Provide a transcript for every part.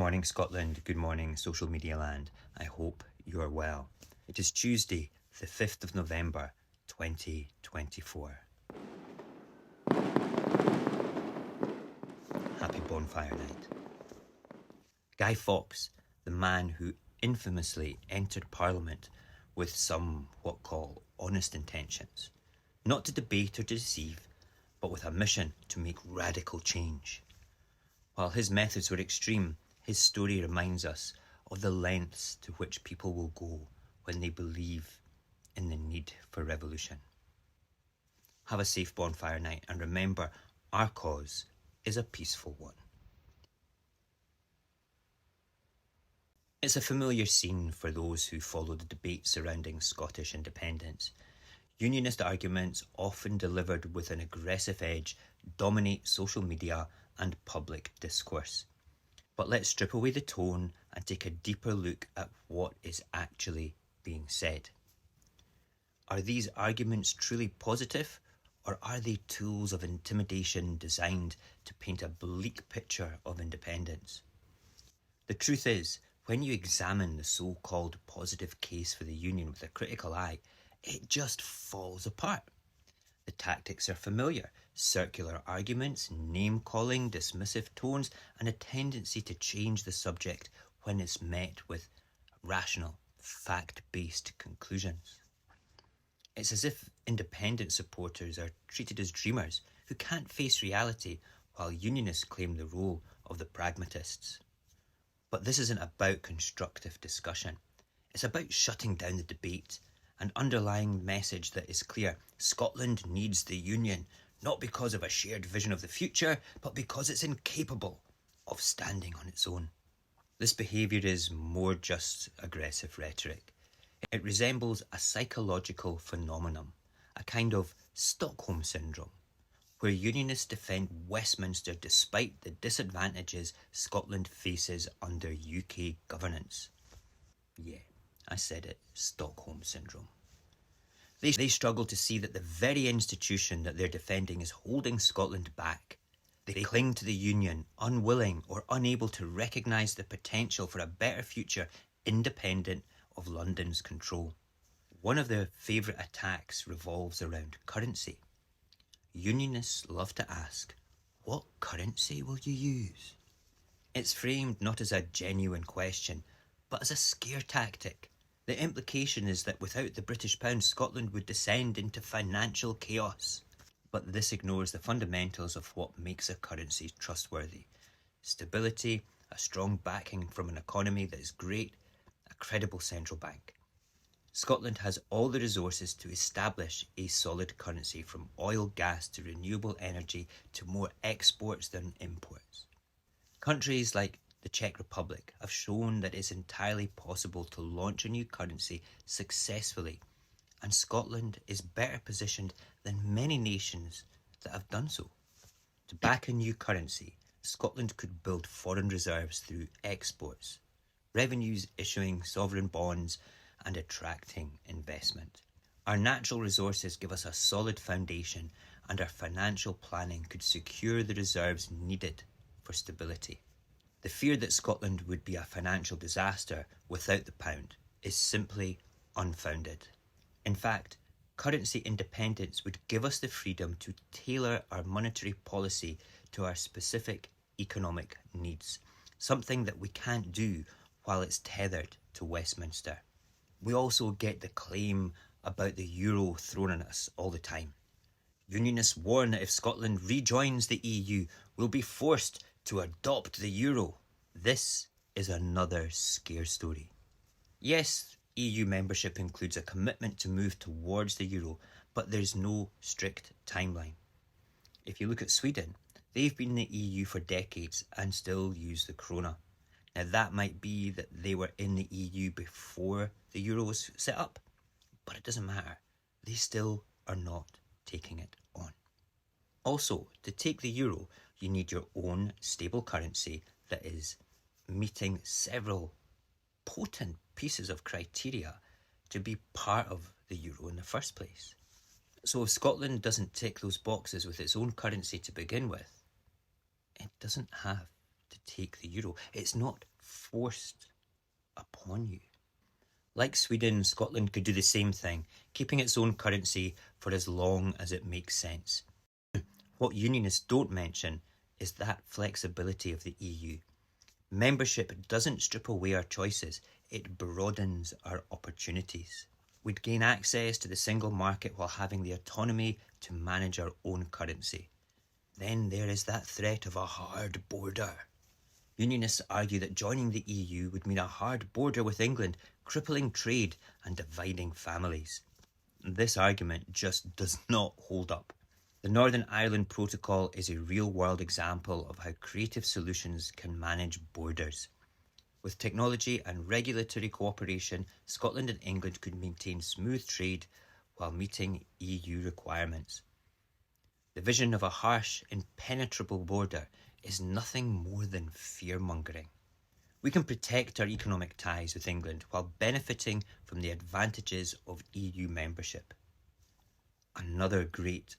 morning, Scotland. Good morning, social media land. I hope you are well. It is Tuesday, the 5th of November, 2024. Happy bonfire night. Guy Fawkes, the man who infamously entered Parliament with some what call honest intentions, not to debate or deceive, but with a mission to make radical change. While his methods were extreme, his story reminds us of the lengths to which people will go when they believe in the need for revolution. Have a safe bonfire night and remember, our cause is a peaceful one. It's a familiar scene for those who follow the debate surrounding Scottish independence. Unionist arguments, often delivered with an aggressive edge, dominate social media and public discourse. But let's strip away the tone and take a deeper look at what is actually being said. Are these arguments truly positive, or are they tools of intimidation designed to paint a bleak picture of independence? The truth is, when you examine the so-called positive case for the Union with a critical eye, it just falls apart. The tactics are familiar: circular arguments, name-calling, dismissive tones, and a tendency to change the subject when it's met with rational, fact-based conclusions. It's as if independent supporters are treated as dreamers who can't face reality, while Unionists claim the role of the pragmatists. But this isn't about constructive discussion. It's about shutting down the debate. An underlying message that is clear: Scotland needs the Union, not because of a shared vision of the future, but because it's incapable of standing on its own. This behaviour is more just aggressive rhetoric. It resembles a psychological phenomenon, a kind of Stockholm syndrome, where Unionists defend Westminster despite the disadvantages Scotland faces under UK governance. Yeah, I said it, Stockholm syndrome. They struggle to see that the very institution that they're defending is holding Scotland back. They cling to the Union, unwilling or unable to recognise the potential for a better future independent of London's control. One of their favourite attacks revolves around currency. Unionists love to ask, what currency will you use? It's framed not as a genuine question, but as a scare tactic. The implication is that without the British pound, Scotland would descend into financial chaos. But this ignores the fundamentals of what makes a currency trustworthy: stability, a strong backing from an economy that is great, a credible central bank. Scotland has all the resources to establish a solid currency, from oil, gas to renewable energy to more exports than imports. Countries like the Czech Republic have shown that it's entirely possible to launch a new currency successfully, and Scotland is better positioned than many nations that have done so. To back a new currency, Scotland could build foreign reserves through exports, revenues issuing sovereign bonds, and attracting investment. Our natural resources give us a solid foundation, and our financial planning could secure the reserves needed for stability. The fear that Scotland would be a financial disaster without the pound is simply unfounded. In fact, currency independence would give us the freedom to tailor our monetary policy to our specific economic needs, something that we can't do while it's tethered to Westminster. We also get the claim about the euro thrown at us all the time. Unionists warn that if Scotland rejoins the EU, we'll be forced to adopt the euro. This is another scare story. Yes, EU membership includes a commitment to move towards the euro, but there's no strict timeline. If you look at Sweden, they've been in the EU for decades and still use the krona. Now that might be that they were in the EU before the euro was set up, but it doesn't matter. They still are not taking it on. Also, to take the euro, you need your own stable currency that is meeting several potent pieces of criteria to be part of the euro in the first place. So if Scotland doesn't tick those boxes with its own currency to begin with, it doesn't have to take the euro. It's not forced upon you. Like Sweden, Scotland could do the same thing, keeping its own currency for as long as it makes sense. What Unionists don't mention is that flexibility of the EU. Membership doesn't strip away our choices, it broadens our opportunities. We'd gain access to the single market while having the autonomy to manage our own currency. Then there is that threat of a hard border. Unionists argue that joining the EU would mean a hard border with England, crippling trade and dividing families. This argument just does not hold up. The Northern Ireland Protocol is a real-world example of how creative solutions can manage borders. With technology and regulatory cooperation, Scotland and England could maintain smooth trade while meeting EU requirements. The vision of a harsh, impenetrable border is nothing more than fear-mongering. We can protect our economic ties with England while benefiting from the advantages of EU membership. Another great,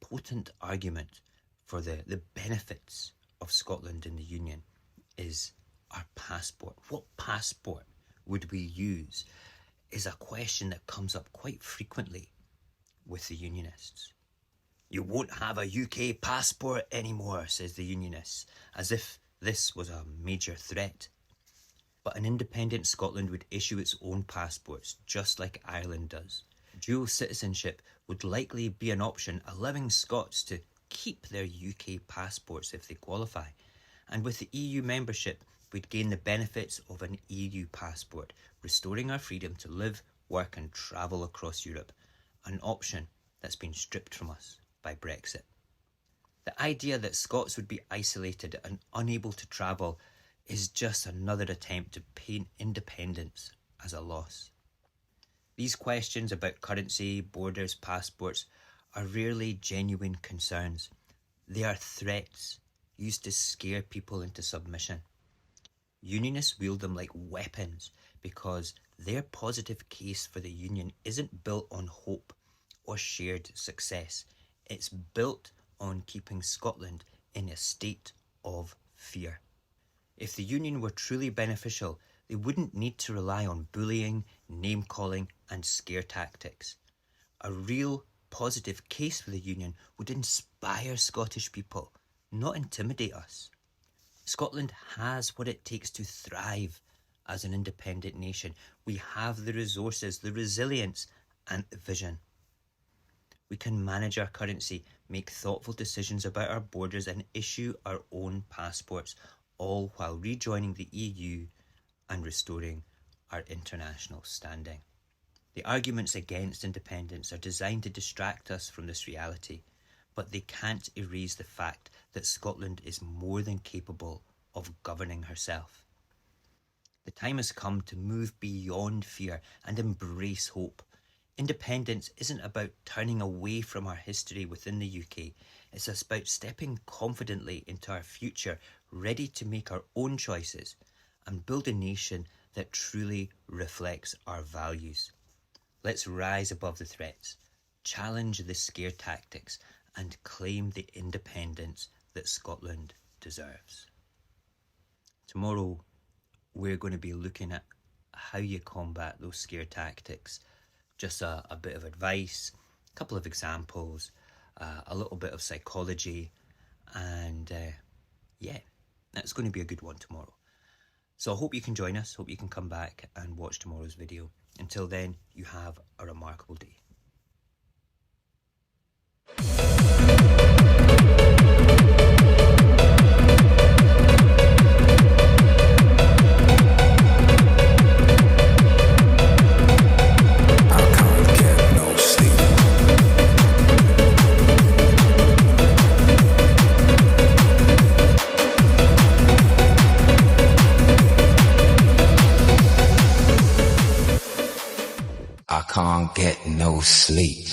potent argument for the benefits of Scotland in the Union is our passport. What passport would we use is a question that comes up quite frequently with the Unionists. You won't have a UK passport anymore, says the Unionists, as if this was a major threat. But an independent Scotland would issue its own passports, just like Ireland does. Dual citizenship would likely be an option, allowing Scots to keep their UK passports if they qualify. And with the EU membership, we'd gain the benefits of an EU passport, restoring our freedom to live, work and travel across Europe, an option that's been stripped from us by Brexit. The idea that Scots would be isolated and unable to travel is just another attempt to paint independence as a loss. These questions about currency, borders, passports are rarely genuine concerns. They are threats used to scare people into submission. Unionists wield them like weapons because their positive case for the Union isn't built on hope or shared success. It's built on keeping Scotland in a state of fear. If the Union were truly beneficial, they wouldn't need to rely on bullying, name-calling and scare tactics. A real positive case for the Union would inspire Scottish people, not intimidate us. Scotland has what it takes to thrive as an independent nation. We have the resources, the resilience and the vision. We can manage our currency, make thoughtful decisions about our borders and issue our own passports, all while rejoining the EU and restoring our international standing. The arguments against independence are designed to distract us from this reality, but they can't erase the fact that Scotland is more than capable of governing herself. The time has come to move beyond fear and embrace hope. Independence isn't about turning away from our history within the UK. It's about stepping confidently into our future, ready to make our own choices and build a nation that truly reflects our values. Let's rise above the threats, challenge the scare tactics and claim the independence that Scotland deserves. Tomorrow, we're going to be looking at how you combat those scare tactics. Just a bit of advice, a couple of examples, a little bit of psychology, and that's going to be a good one tomorrow. So I hope you can join us, hope you can come back and watch tomorrow's video. Until then, you have a remarkable day. I can't get no sleep.